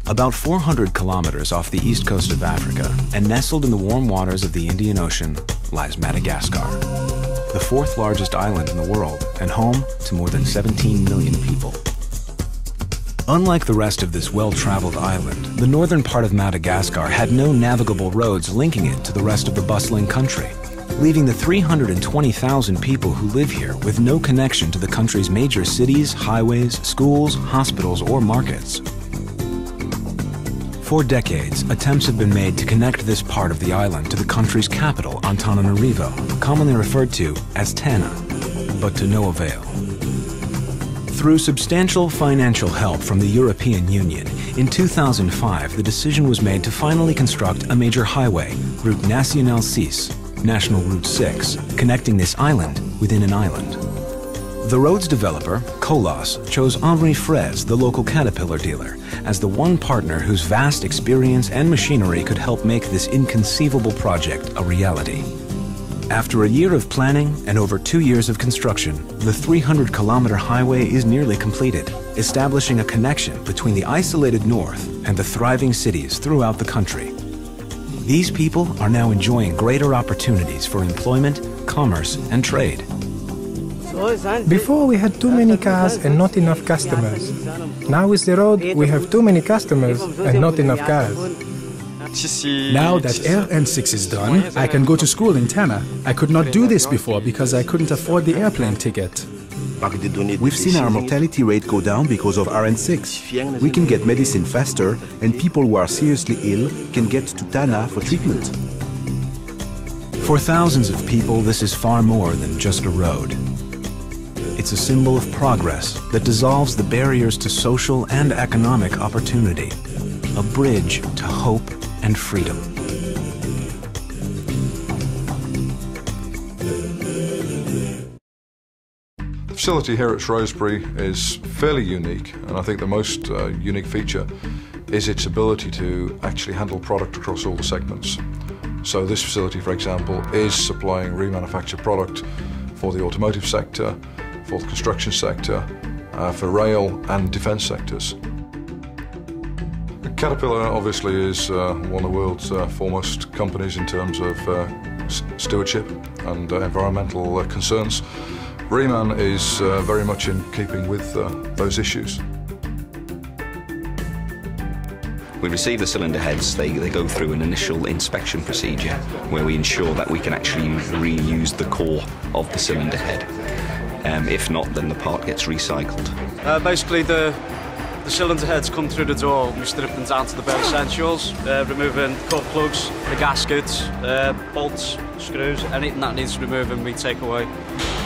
About 400 kilometers off the east coast of Africa and nestled in the warm waters of the Indian Ocean lies Madagascar, the fourth largest island in the world and home to more than 17 million people. Unlike the rest of this well-traveled island, the northern part of Madagascar had no navigable roads linking it to the rest of the bustling country, leaving the 320,000 people who live here with no connection to the country's major cities, highways, schools, hospitals, or markets. For decades, attempts have been made to connect this part of the island to the country's capital, Antananarivo, commonly referred to as Tana, but to no avail. Through substantial financial help from the European Union, in 2005 the decision was made to finally construct a major highway, Route Nationale 6, National Route 6, connecting this island within an island. The road's developer, Colas, chose Henri Fraisse, the local Caterpillar dealer, as the one partner whose vast experience and machinery could help make this inconceivable project a reality. After a year of planning and over 2 years of construction, the 300-kilometer highway is nearly completed, establishing a connection between the isolated north and the thriving cities throughout the country. These people are now enjoying greater opportunities for employment, commerce, and trade. Before we had too many cars and not enough customers. Now with the road, we have too many customers and not enough cars. Now that RN6 is done, I can go to school in Tana. I could not do this before because I couldn't afford the airplane ticket. We've seen our mortality rate go down because of RN6. We can get medicine faster, and people who are seriously ill can get to Tana for treatment. For thousands of people, this is far more than just a road. It's a symbol of progress that dissolves the barriers to social and economic opportunity, a bridge to hope and freedom. The facility here at Shrewsbury is fairly unique, and I think the most unique feature is its ability to actually handle product across all the segments. So this facility, for example, is supplying remanufactured product for the automotive sector, for the construction sector, for rail and defence sectors. Caterpillar obviously is one of the world's foremost companies in terms of stewardship and environmental concerns. Reman is very much in keeping with those issues. We receive the cylinder heads, they go through an initial inspection procedure where we ensure that we can actually reuse the core of the cylinder head. If not, then the part gets recycled. Basically the cylinder heads come through the door, we strip them down to the bare essentials, removing cut plugs, the gaskets, bolts, screws, anything that needs removing we take away.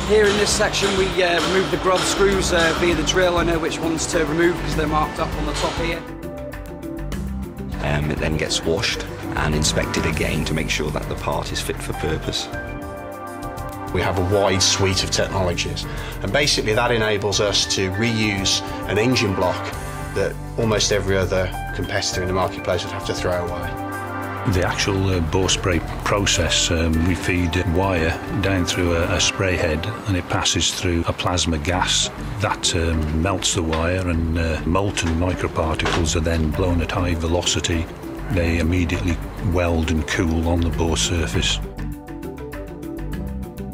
Here in this section we remove the grub screws via the drill. I know which ones to remove because they're marked up on the top here. It then gets washed and inspected again to make sure that the part is fit for purpose. We have a wide suite of technologies, and basically that enables us to reuse an engine block that almost every other competitor in the marketplace would have to throw away. The actual bore spray process, we feed wire down through a spray head, and it passes through a plasma gas that melts the wire, and molten microparticles are then blown at high velocity. They immediately weld and cool on the bore surface.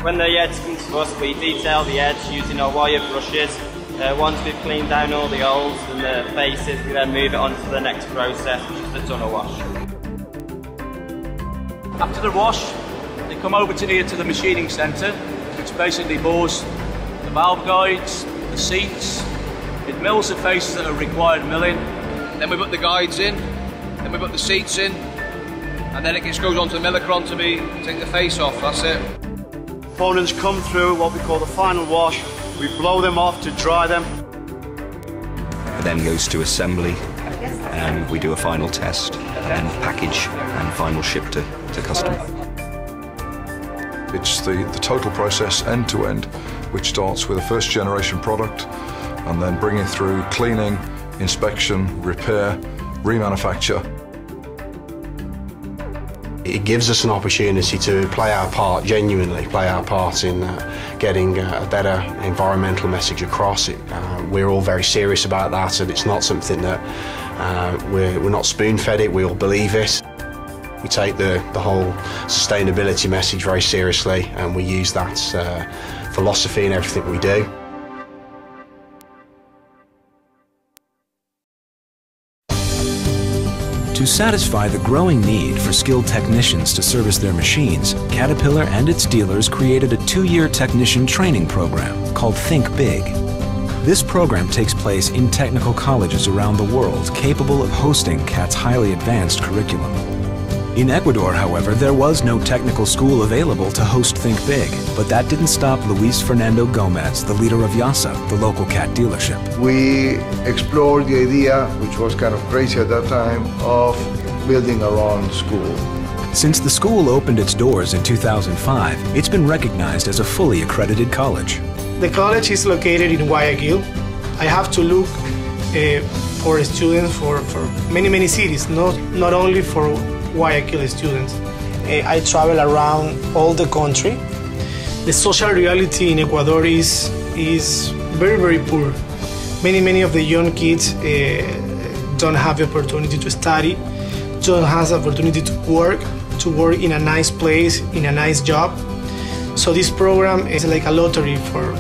When the heads come to us, we detail the heads using our wire brushes. Once we've cleaned down all the holes and the faces, we then move it on to the next process, which is the tunnel wash. After the wash, they come over to here to the machining centre, which basically bores the valve guides, the seats. It mills the faces that are required milling. Then we put the guides in, then we put the seats in, and then it just goes on to the Millicron to take the face off, that's it. Components come through what we call the final wash. We blow them off to dry them. It then goes to assembly, and we do a final test, and package, and final ship to customer. It's the total process end to end, which starts with a first generation product and then bringing through cleaning, inspection, repair, remanufacture. It gives us an opportunity to play our part, genuinely play our part in getting a better environmental message across. We're all very serious about that, and it's not something that We're not spoon-fed it, we all believe it. We take the whole sustainability message very seriously, and we use that philosophy in everything we do. To satisfy the growing need for skilled technicians to service their machines, Caterpillar and its dealers created a 2-year technician training program called Think Big. This program takes place in technical colleges around the world capable of hosting CAT's highly advanced curriculum. In Ecuador, however, there was no technical school available to host Think Big, but that didn't stop Luis Fernando Gomez, the leader of YASA, the local CAT dealership. We explored the idea, which was kind of crazy at that time, of building our own school. Since the school opened its doors in 2005, it's been recognized as a fully accredited college. The college is located in Guayaquil. I have to look for students for many cities, not only for Guayaquil students. I travel around all the country. The social reality in Ecuador is very poor. Many of the young kids don't have the opportunity to study, don't have the opportunity to work in a nice place, in a nice job. So this program is like a lottery for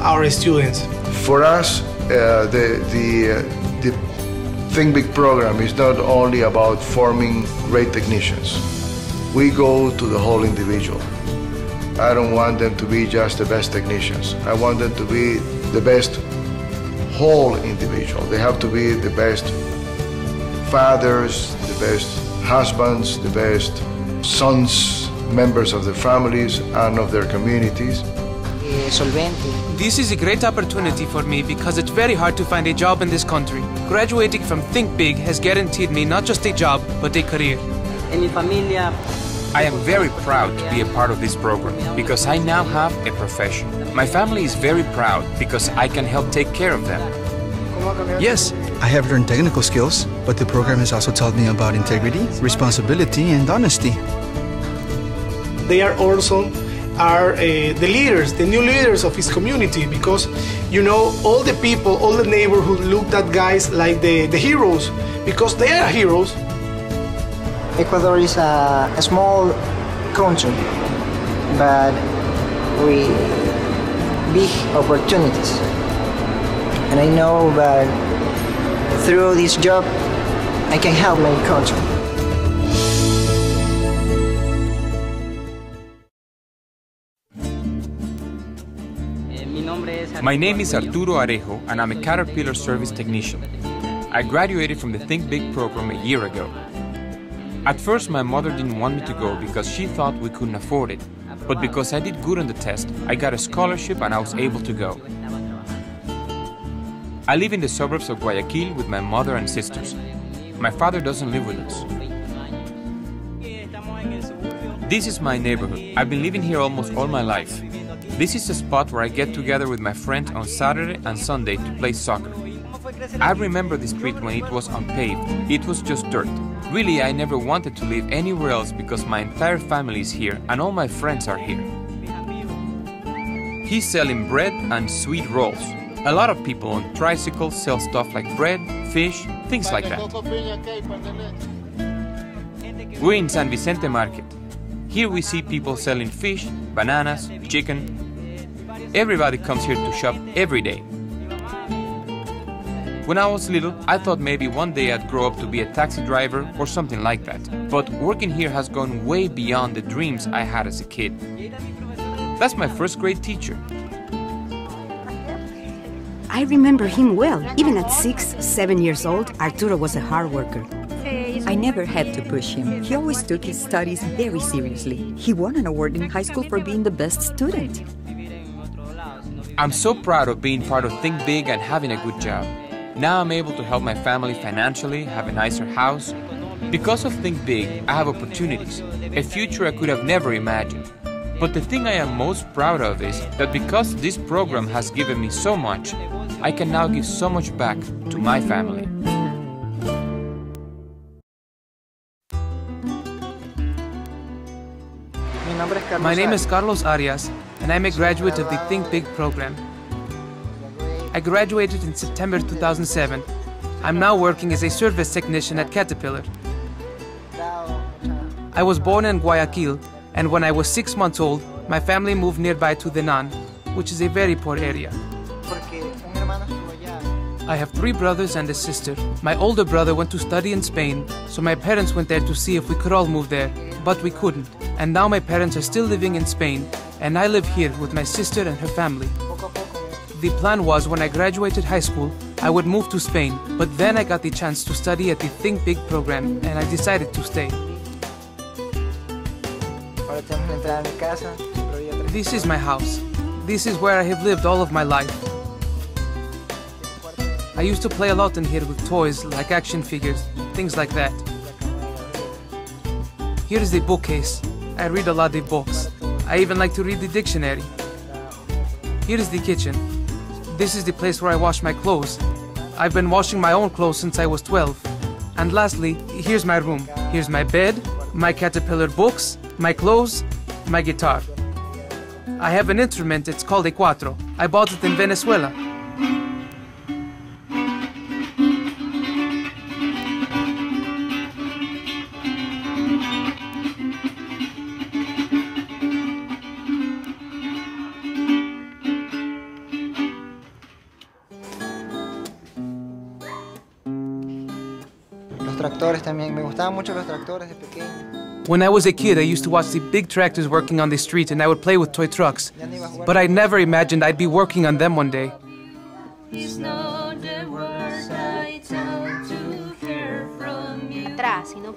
our students. For us, the Think Big program is not only about forming great technicians. We go to the whole individual. I don't want them to be just the best technicians. I want them to be the best whole individual. They have to be the best fathers, the best husbands, the best sons, members of their families and of their communities. This is a great opportunity for me because it's very hard to find a job in this country. Graduating from Think Big has guaranteed me not just a job, but a career. I am very proud to be a part of this program because I now have a profession. My family is very proud because I can help take care of them. Yes, I have learned technical skills, but the program has also taught me about integrity, responsibility, and honesty. They are also the leaders, the new leaders of his community, because you know all the people, all the neighborhood looked at guys like the heroes, because they are heroes. Ecuador is a small country, but with big opportunities. And I know that through this job, I can help my country. My name is Arturo Arejo and I'm a Caterpillar service technician. I graduated from the Think Big program a year ago. At first my mother didn't want me to go because she thought we couldn't afford it. But because I did good on the test, I got a scholarship and I was able to go. I live in the suburbs of Guayaquil with my mother and sisters. My father doesn't live with us. This is my neighborhood. I've been living here almost all my life. This is a spot where I get together with my friends on Saturday and Sunday to play soccer. I remember the street when it was unpaved. It was just dirt. Really, I never wanted to live anywhere else because my entire family is here and all my friends are here. He's selling bread and sweet rolls. A lot of people on tricycles sell stuff like bread, fish, things like that. We're in San Vicente Market. Here we see people selling fish, bananas, chicken. Everybody comes here to shop every day. When I was little, I thought maybe one day I'd grow up to be a taxi driver or something like that. But working here has gone way beyond the dreams I had as a kid. That's my first grade teacher. I remember him well. Even at 6, 7 years old, Arturo was a hard worker. I never had to push him. He always took his studies very seriously. He won an award in high school for being the best student. I'm so proud of being part of Think Big and having a good job. Now I'm able to help my family financially, have a nicer house. Because of Think Big, I have opportunities, a future I could have never imagined. But the thing I am most proud of is that because this program has given me so much, I can now give so much back to my family. My name is Carlos Arias, and I'm a graduate of the Think Big program. I graduated in September 2007. I'm now working as a service technician at Caterpillar. I was born in Guayaquil, and when I was 6 months old, my family moved nearby to Denan, which is a very poor area. I have 3 brothers and a sister. My older brother went to study in Spain, so my parents went there to see if we could all move there, but we couldn't. And now my parents are still living in Spain, and I live here with my sister and her family. The plan was when I graduated high school, I would move to Spain, but then I got the chance to study at the Think Big program, and I decided to stay. This is my house. This is where I have lived all of my life. I used to play a lot in here with toys like action figures, things like that. Here is the bookcase. I read a lot of books. I even like to read the dictionary. Here is the kitchen. This is the place where I wash my clothes. I've been washing my own clothes since I was 12. And lastly, here's my room. Here's my bed, my Caterpillar books, my clothes, my guitar. I have an instrument, it's called a cuatro. I bought it in Venezuela. When I was a kid, I used to watch the big tractors working on the street, and I would play with toy trucks. But I never imagined I'd be working on them one day.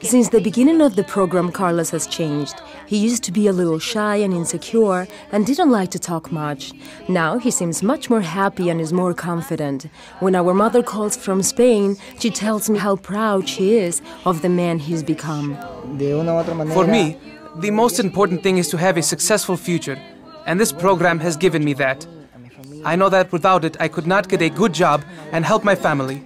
Since the beginning of the program, Carlos has changed. He used to be a little shy and insecure and didn't like to talk much. Now he seems much more happy and is more confident. When our mother calls from Spain, she tells me how proud she is of the man he's become. For me, the most important thing is to have a successful future, and this program has given me that. I know that without it, I could not get a good job and help my family.